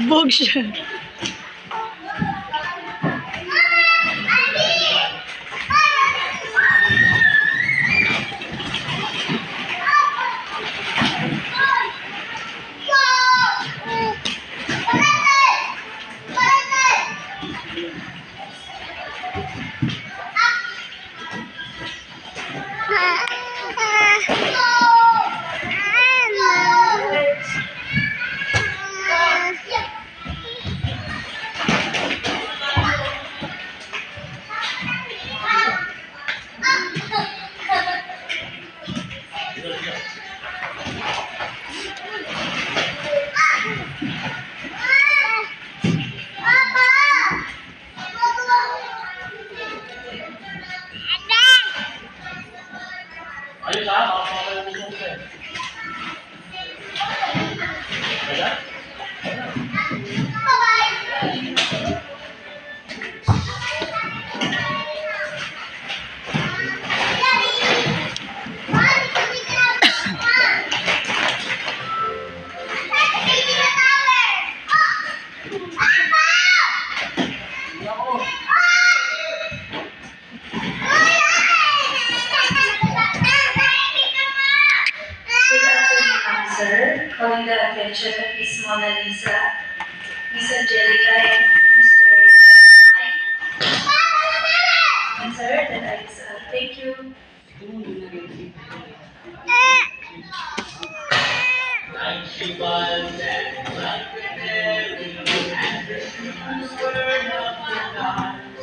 Nabog siya. Calling the attention of Miss Mona Lisa, Miss Angelica, and Mr. Mike. And sir, that is thank you. Like she was and like the word of God.